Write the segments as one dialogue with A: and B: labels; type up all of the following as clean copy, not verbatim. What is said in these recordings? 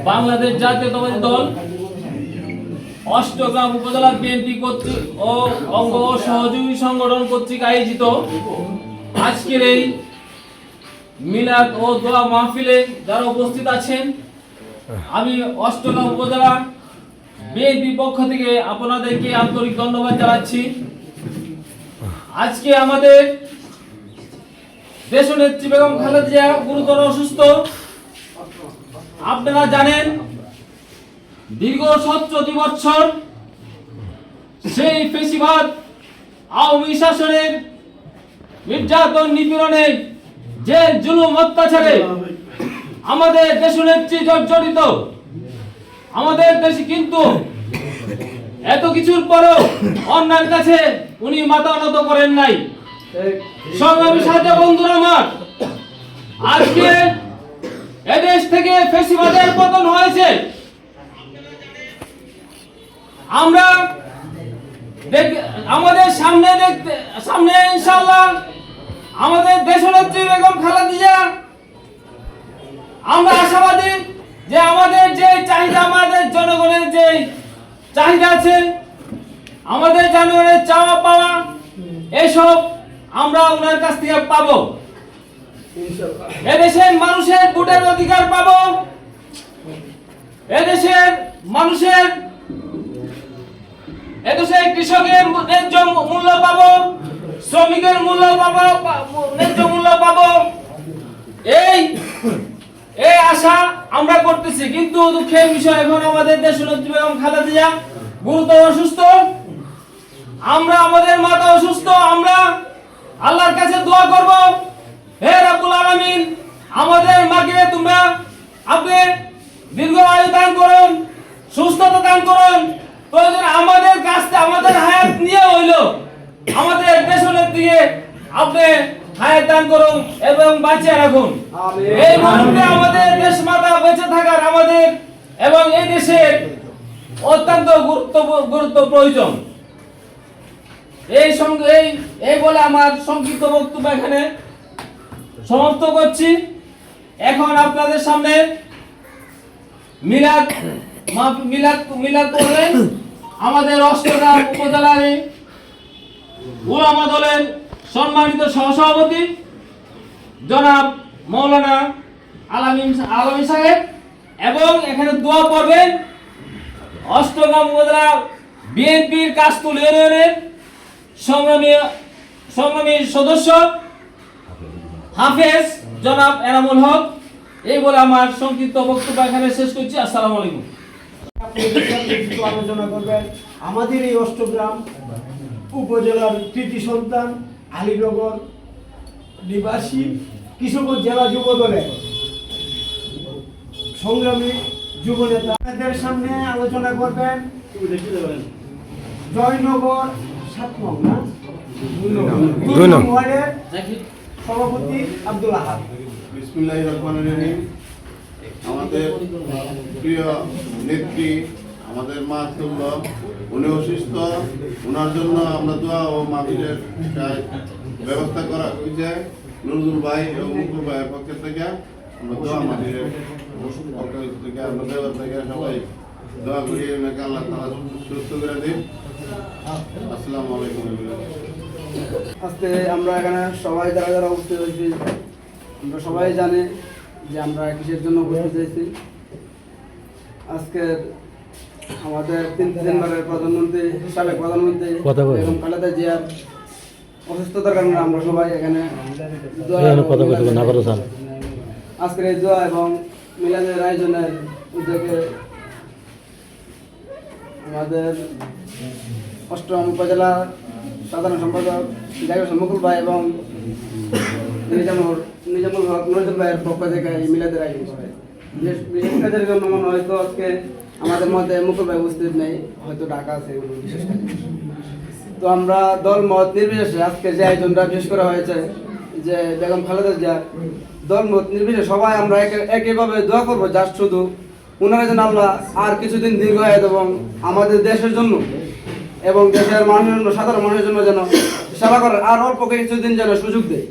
A: বাংলাদেশ জাতীয়তাবাদী দল অষ্টগ্রাম উপজেলা বিএনপি কর্তৃক ও অঙ্গ সহযোগী সংগঠন কর্তৃক আয়োজিত আজকের এই মিলাদ ও দোয়া মাহফিলে যারা উপস্থিত আছেন, আমি অষ্টগ্রাম উপজেলা বিএনপি পক্ষ থেকে আপনাদেরকে আন্তরিক ধন্যবাদ জানাচ্ছি। আজকে আমাদের দেশনেত্রী বেগম খালেদা জিয়া গুরুতর অসুস্থ। আপনারা জানেন, দীর্ঘ 17 বছর সেই ফেসিবাদ আওয়ামী শাসনের নির্যাতন নিপীড়নে যে জুলুম অত্যাচারে আমাদের দেশনেত্রী জর্জরিত। আমাদের দেশে কিন্তু এত কিছুর পরও অন্যায়ের কাছে উনি মাথা নত করেন নাই। সংগ্রামী সাথী বন্ধুরা আমার, আজকে এদেশ থেকে ফেসিবাদের পতন হয়েছে। আমরা আমাদের সামনে ইনশাআল্লাহ আমাদের দেশনেত্রী বেগম খালেদা জিয়া, আমরা আশাবাদী যে আমাদের যে চাহিদা, আমাদের জনগণের যে চাহিদা আছে, আমাদের জনগণের চাওয়া পাওয়া, এসব আমরা ওনার কাছ থেকে পাবো। এদেশের মানুষের ভোটের অধিকার পাবো, এদেশের মানুষের এদেশের কৃষকের ন্যায্য মূল্য পাবো, শ্রমিকের মূল্য পাবো, ন্যায্য মূল্য পাবো। এই আশা আমরা করতেছি। কিন্তু দুঃখের বিষয়, এখন আমাদের দেশনেত্রী বেগম খালেদা জিয়া গুরুতর অসুস্থ। আমরা আমাদের মাতা অসুস্থ। আমরা আল্লাহর কাছে দোয়া করব, হে রাব্বুল আলামিন, আমাদের মাকে আপনি দীর্ঘ আয়ু দান করুন, সুস্থতা দান করুন। প্রয়োজন আমাদের কাছে আমাদের হায়াত নিয়ে হইল আমাদের দেশনেত্রীকে আপনি হায়াত দান করুন এবং বাঁচিয়ে রাখুন। এই মুহূর্তে আমাদের দেশ মাতা বেঁচে থাকার আমাদের এবং এই দেশের অত্যন্ত গুরুত্ব প্রয়োজন। এই বলে আমার সংক্ষিপ্ত বক্তব্য এখানে সমাপ্ত করছি। এখন আপনাদের সামনে মিলাদ করবেন আমাদের অষ্টগ্রাম উপজেলার উলামা দলের সম্মানিত সহসভাপতি জনাব মৌলানা আলামী সাহেব, এবং এখানে দোয়া করবেন অষ্টগ্রাম উপজেলা বিএনপির কাশতুল ইউনিয়নের সংগ্রামী সদস্য হাফেজ জনাব এনামুল হক। এই বলে আমার সংক্ষিপ্ত বক্তব্য এখানে শেষ করছি। আসসালামু আলাইকুম।
B: আলোচনা করবেন আমাদের এই অষ্টগ্রাম উপজেলার কৃতি সন্তান, আলীনগর নিবাসী কিশোরগঞ্জ জেলা যুব দলের সংগ্রামী যুব নেতা। আপনাদের সামনে আলোচনা করবেন জয়নগর 7 নং ওয়ার্ডের সভাপতি আব্দুল আহাদ।
C: বিসমিল্লাহির রহমানির রহিম। আমাদের প্রিয় নেত্রী, আমাদের মা তুল্লাহ, উনি অসুস্থ। ওনার জন্য আমরা দোয়া ও মাহফিলের ব্যবস্থা করা হয়েছে। নজরুল ভাই এবং মুকুল ভাইয়ের পক্ষ থেকে আমরা দোয়া মাহফিলের পক্ষ থেকে আমরা দেওয়ার থেকে সবাই দোয়া করি ওনাকে আল্লাহ তাআলা সুস্থ করে দিন। আসসালামু আলাইকুম।
D: আজকে আমরা এখানে সবাই যারা উপস্থিত হয়েছি, আমরা সবাই জানি যে আমরা কিসের জন্য উপস্থিত হয়েছি। আজকে আমাদের 3 বারের প্রধানমন্ত্রী, সাবেক প্রধানমন্ত্রী বেগম খালেদা জিয়ার অসুস্থতার কারণে আমরা সবাই এখানে আজকের এই দোয়া এবং মিলাদের আয়োজনের উদ্যোগে আমাদের অষ্টম উপজেলা সাধারণ সম্পাদক মুকুল ভাই এবং নিজামুল হক নজরুল ভাইয়ের পক্ষ থেকে এই মিলাদের আয়োজন করে। বিশেষ কাজের জন্য মনে হয়তো আজকে আমাদের মধ্যে মুকুল ভাই উপস্থিত নেই, হয়তো ঢাকা আছে বিশেষ কাজে। তো আমরা দল মত নির্বিশেষে আজকে যে আয়োজনটা বিশেষ করা হয়েছে যে বেগম খালেদা জিয়া, দল মত নির্বিশেষে সবাই আমরা একইভাবে দোয়া করবো, যার শুধু ওনারা যেন আল্লাহ আর কিছুদিন দীর্ঘ হায়াত এবং আমাদের দেশের জন্য এবং দেশের মানুষের জন্য, সাধারণ মানুষের জন্য যেন সেবা করার আর অল্প কিছুদিন যেন সুযোগ দেয়।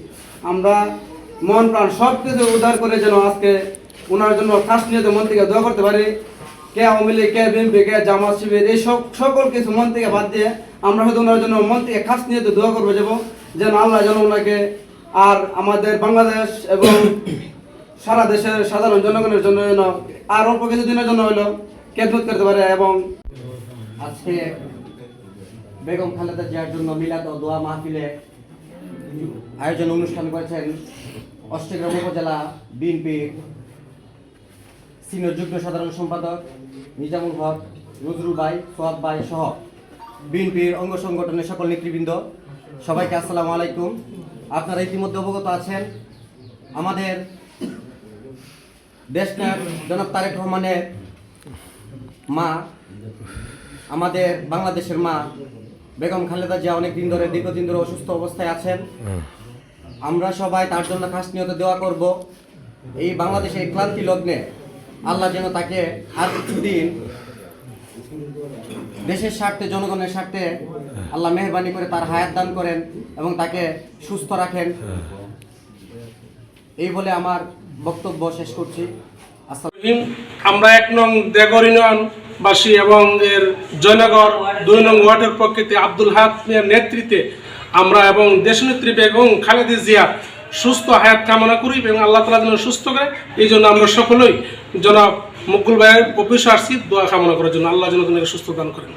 D: আমরা মন প্রাণ সব কিছু উদ্ধার করে যেন আজকে ওনার জন্য ফার্স্ট নিয়ে মন থেকে দোয়া করতে পারি। কে আওয়ামী লীগ, কে বিএনপি, কে জামাত শিবির, এই সকল কিছু মন থেকে বাদ দিয়ে আমরা হয়তো ওনার জন্য মন থেকে খাস নিয়ে দোয়া করবো যেন আল্লাহ যেন ওনাকে আর আমাদের বাংলাদেশ এবং সারা দেশের সাধারণ জনগণের জন্য যেন আর অল্প কিছুদিনের জন্য হইলো খেদমত করতে পারে। এবং
E: আজকে বেগম খালেদা জিয়ার জন্য মিলাদ ও দোয়া মাহফিলে আয়োজন অনুষ্ঠান করেছেন অষ্টগ্রাম উপজেলা বিএনপির সিনিয়র যুগ্ম সাধারণ সম্পাদক নিজামুল হক, নজরুল ভাই, সোহাব ভাই সহ বিএনপির অঙ্গ সংগঠনের সকল নেতৃবৃন্দ, সবাইকে আসসালামু আলাইকুম। আপনারা ইতিমধ্যে অবগত আছেন আমাদের দেশনায়ক জনাব তারেক রহমানের মা, আমাদের বাংলাদেশের মা বেগম খালেদা জিয়া দীর্ঘদিন ধরে অসুস্থ অবস্থায় আছেন। আমরা সবাই তার জন্য খাস নিয়ত দোয়া করব। এই বাংলাদেশের ক্লান্তি লগ্নে আল্লাহ যেন তাকে আর কিছুদিন দেশের স্বার্থে, জনগণের স্বার্থে আল্লাহ মেহরবানি করে তার হায়াত দান করেন এবং তাকে সুস্থ রাখেন। এই বলে আমার বক্তব্য শেষ করছি।
F: আমরা 1 নং দেগর ইউনিয়নবাসী এবং এর জয়নগর 2 নং ওয়ার্ডের পক্ষে আব্দুল হাকিমের নেতৃত্বে আমরা এবং দেশনেত্রী বেগম খালেদা জিয়া সুস্থ হায়াত কামনা করি এবং আল্লাহ তাআলা যেন সুস্থ করে, এই জন্য আমরা সকলেই জনাব মুকুল ভাইয়ের অফিসে আসছি দোয়া কামনা করার জন্য। আল্লাহ যেন তাকে সুস্থ দান করেন।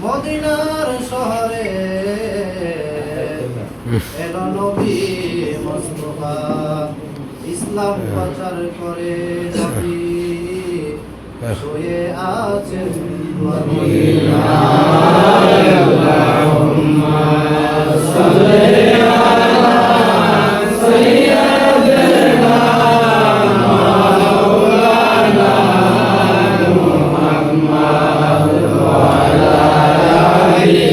G: মদিনার শহরে এলো নবী মুস্তাফা, ইসলাম প্রচার করে নবী শুয়ে আছেন মদিনায়। আল্লাহুম্মা সাল্লি আলা সাইয়্যিদিনা মাওলানা মুহাম্মদ ওয়া আলা আলি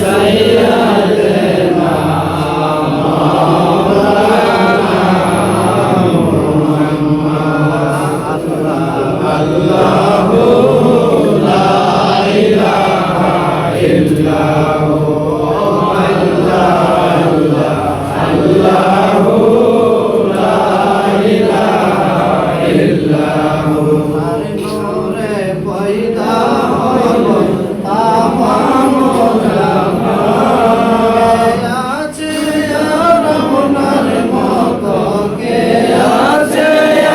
G: সাইয়্যিদিনা মাওলানা মুহাম্মদ। আল্লাহু লা ইলাহা ইল্লাহু আল্লাহু লা ইলাহা ইল্লাহু। আর নূরে পয়দা হলো তামাম জাহান, আছে আর আপনার মতো, কে আছে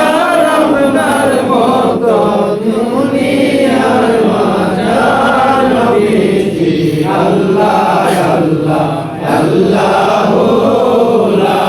G: আর আপনার মতো দুনিয়ার মাঝার নবীজি। আল্লাহ আল্লাহ আল্লাহু লা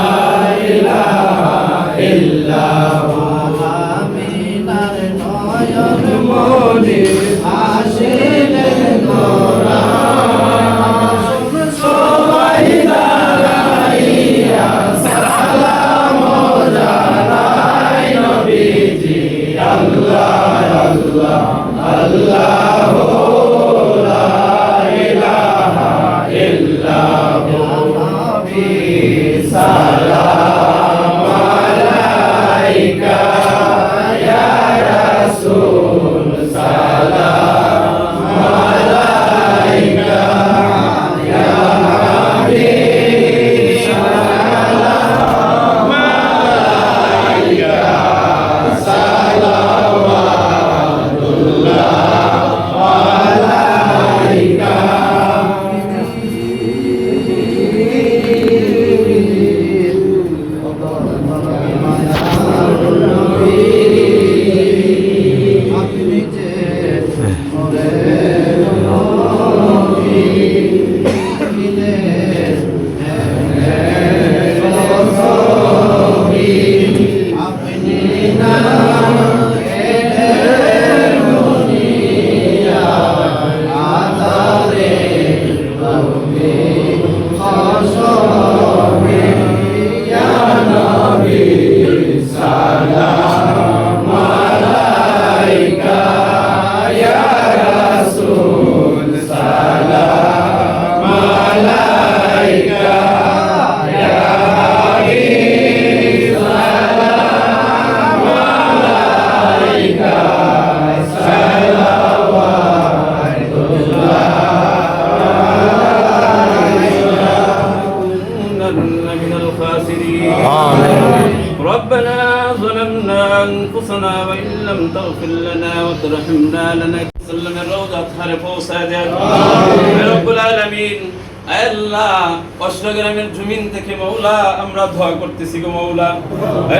A: ربنا ظلمنا أنفسنا وإن لم تغفر لنا وترحمنا لنكونن من روضة فوسادين رب العالمين আল্লাহ অষ্টগ্রামের জমিন থেকে মওলা আমরা দোয়া করতেছি গো মওলা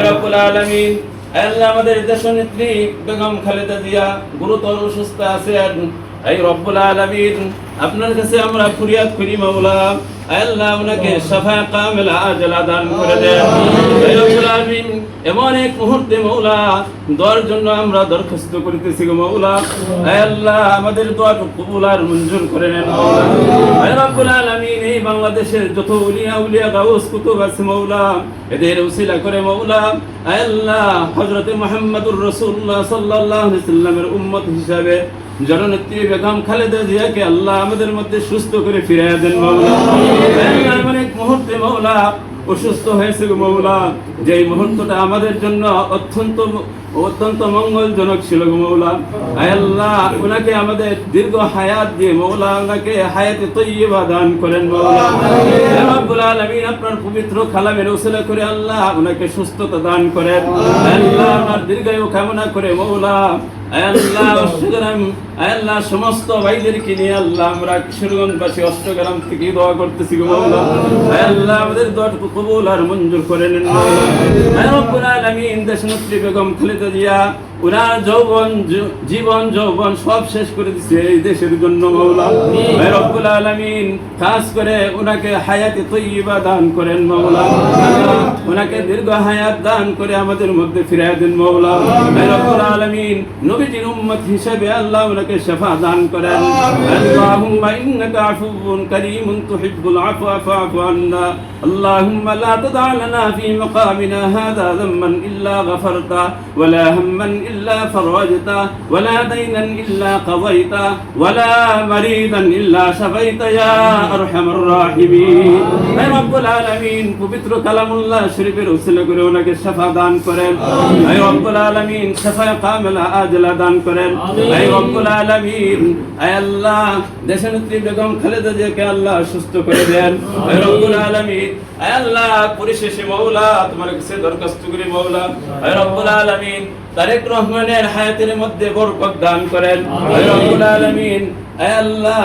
A: রব্বুল আলামিন আল্লাহ আমাদের দেশনেত্রী বেগম খালেদা জিয়া গুরুতর অসুস্থ আছেন এই রব্বুল আলামিন আপনার কাছে আমরা ফরিয়াদ করি মওলা আল্লাহ উনাকে শাফা কামিলা আজলা দান করে দেন হে রব্বুল আলামিন এমন এক মুহূর্তে মওলা দোয়ার জন্য আমরা দরখাস্ত করতেছি গো মওলা হে আল্লাহ আমাদের দোয়া কবুল আর মঞ্জুর করে নেন মওলা হে রব্বুল আলামিন এই বাংলাদেশের যত উলিয়া গাউস কুতুব আছে মওলা এদের উসিলা করে মওলা হে আল্লাহ হযরত মুহাম্মদুর রাসূলুল্লাহ সাল্লাল্লাহু আলাইহি সাল্লামের উম্মত হিসাবে জননেত্রী বেগম খালেদা জিয়াকে আল্লাহ আমাদের মধ্যে সুস্থ করে ফিরিয়ে দেন মওলা অনেক মুহূর্তে মওলা অসুস্থ হয়েছে গো মওলা যে মুহূর্তটা আমাদের জন্য অত্যন্ত মঙ্গলজনক ছিল গো মওলা আল্লাহ উনাকে আমাদের দীর্ঘ হায়াত দিয়ে মওলা উনাকে হায়াতে তৈয়বা দান করেন মওলা হে রব্বুল আলামিন আপনার পবিত্র কালামের উসিলা করে আল্লাহ উনাকে সুস্থতা দান করেন আল্লাহ আমার দীর্ঘায়ু কামনা করে মওলা আল্লাহ সমস্ত ভাইদেরকে নিয়ে আল্লাহ আমরা কিশোরগঞ্জবাসী অষ্টগ্রাম থেকে দোয়া করতেছি গো মওলা আল্লাহ আমাদের দোয়াটুকু কবুল আর মঞ্জুর করে নেন মওলা রব্বুল আলামিন দেশনেত্রী বেগম খালেদা জিয়া উনার জীবন যৌবন সব শেষ করে দিচ্ছে এই দেশের জন্য মওলা রব্বুল আলামিন খাস করে উনাকে হায়াতে তৈয়বা দান করেন মওলা উনাকে দীর্ঘ হায়াত দান করে আমাদের মধ্যে ফিরিয়ে দেন মওলা রব্বুল আলামিন নবীজির উম্মত হিসেবে আল্লাহ উনাকে শাফা দান করেন আল্লাহুম্মা ইন্নাকা আফুউন কারীমুন তুহিব্বুল আফওয়া ফা'ফু আন্না আল্লাহুম্মা লা তাদা লানা ফি মাকামিনা হাযা যামমান ইল্লা গফারতা ওয়ালা হাম্মান إلا فرجته ولا دينا إلا قضيته ولا مريضا إلا شفيته يا أرحم الراحمين يا رب العالمين পবিত্র কালামুল্লাহ শরীফের উসিলা করে ওনাকে শাফা দান করেন হে রব্বুল আলামিন শাফা কামিলা আজলা দান করেন হে রব্বুল আলামিন হে আল্লাহ দেশনেত্রী বেগম খালেদা জিয়াকে আল্লাহ সুস্থ করে দেন হে রব্বুল আলামিন হে আল্লাহ পরিশেষে মওলা তোমার কাছে দরখাস্ত করি মওলা হে রব্বুল আলামিন তারেক রহমানের হায়াতের মধ্যে বরকত দান করেন হে রব্বুল আলামিন হে আল্লাহ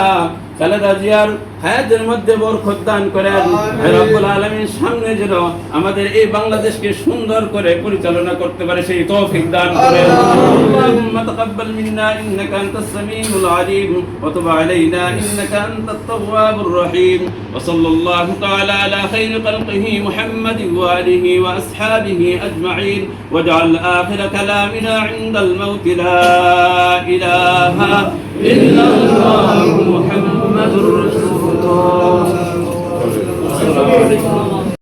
A: খালেদা জিয়ার হায়াতের মধ্যে বরকত দান করেন হে রব্বুল আলামিন সামনে যেন আমাদের এই বাংলাদেশকে সুন্দর করে পরিচালনা করতে পারে সেই তৌফিক দান করেন আল্লাহুম্মা তাকাব্বাল মিন্না ইন্নাকা আনতাস সামিউল আলিম ওয়া তুব আলাইনা ইন্নাকা আনতাত তাওয়াবুর রহিম ওয়া সাল্লাল্লাহু তাআলা আলা খাইরি খালকিহি মুহাম্মাদিন ওয়া আলিহি ওয়া আসহাবিহি আজমাইন ওয়াজআল আখির কালামিনা ইনদাল মাউত লা ইলাহা ইল্লাল্লাহু মুহাম্মাদুর রাসূলুল্লাহ